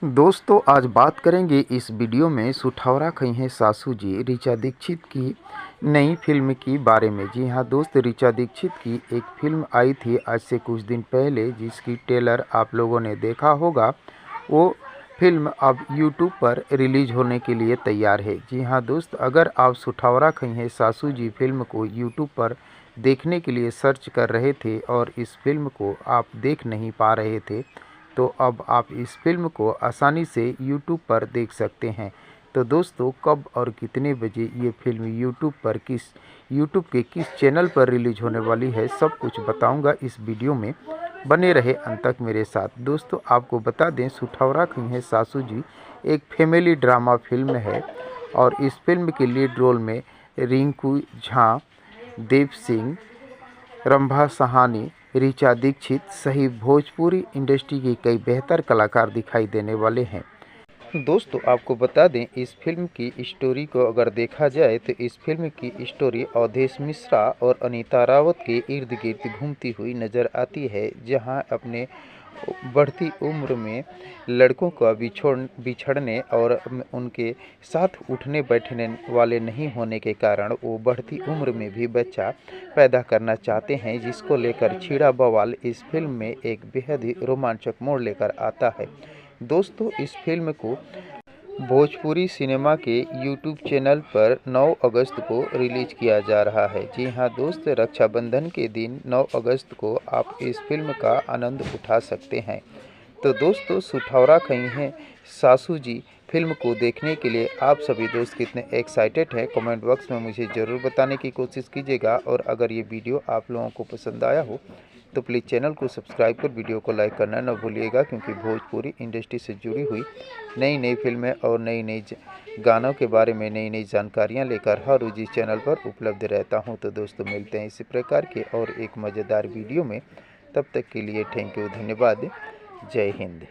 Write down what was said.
दोस्तों आज बात करेंगे इस वीडियो में सुठौरा खई हैं सासू जी ऋचा दीक्षित की नई फिल्म की बारे में। जी हाँ दोस्त, ऋचा दीक्षित की एक फिल्म आई थी आज से कुछ दिन पहले जिसकी ट्रेलर आप लोगों ने देखा होगा। वो फिल्म अब यूट्यूब पर रिलीज होने के लिए तैयार है। जी हाँ दोस्त, अगर आप सुठौरा खई हैं सासू जी फिल्म को यूट्यूब पर देखने के लिए सर्च कर रहे थे और इस फिल्म को आप देख नहीं पा रहे थे तो अब आप इस फिल्म को आसानी से यूट्यूब पर देख सकते हैं। तो दोस्तों कब और कितने बजे ये फिल्म यूट्यूब के किस चैनल पर रिलीज होने वाली है सब कुछ बताऊंगा इस वीडियो में। बने रहे अंत तक मेरे साथ। दोस्तों आपको बता दें सुठौरा खई हैं सासू जी एक फैमिली ड्रामा फिल्म है और इस फिल्म के लीड रोल में रिंकू झा, देव सिंह, रंभा सहानी, ऋचा दीक्षित सहित भोजपुरी इंडस्ट्री के कई बेहतर कलाकार दिखाई देने वाले हैं। दोस्तों आपको बता दें इस फिल्म की स्टोरी को अगर देखा जाए तो इस फिल्म की स्टोरी अवधेश मिश्रा और अनीता रावत के इर्द गिर्द घूमती हुई नज़र आती है, जहां अपने बढ़ती उम्र में लड़कों का बिछड़ने और उनके साथ उठने बैठने वाले नहीं होने के कारण वो बढ़ती उम्र में भी बच्चा पैदा करना चाहते हैं, जिसको लेकर छीड़ा बवाल इस फिल्म में एक बेहद ही रोमांचक मोड़ लेकर आता है। दोस्तों इस फिल्म को भोजपुरी सिनेमा के यूट्यूब चैनल पर 9 अगस्त को रिलीज किया जा रहा है। जी हाँ दोस्त, रक्षाबंधन के दिन 9 अगस्त को आप इस फिल्म का आनंद उठा सकते हैं। तो दोस्तों सुठौरा खई हैं सासू जी फिल्म को देखने के लिए आप सभी दोस्त कितने एक्साइटेड हैं कमेंट बॉक्स में मुझे ज़रूर बताने की कोशिश कीजिएगा। और अगर ये वीडियो आप लोगों को पसंद आया हो तो प्लीज़ चैनल को सब्सक्राइब कर वीडियो को लाइक करना न भूलिएगा, क्योंकि भोजपुरी इंडस्ट्री से जुड़ी हुई नई नई फिल्में और नई नई गानों के बारे में नई नई जानकारियां लेकर हर रोज़ इस चैनल पर उपलब्ध रहता हूं। तो दोस्तों मिलते हैं इसी प्रकार के और एक मज़ेदार वीडियो में। तब तक के लिए थैंक यू, धन्यवाद, जय हिंद।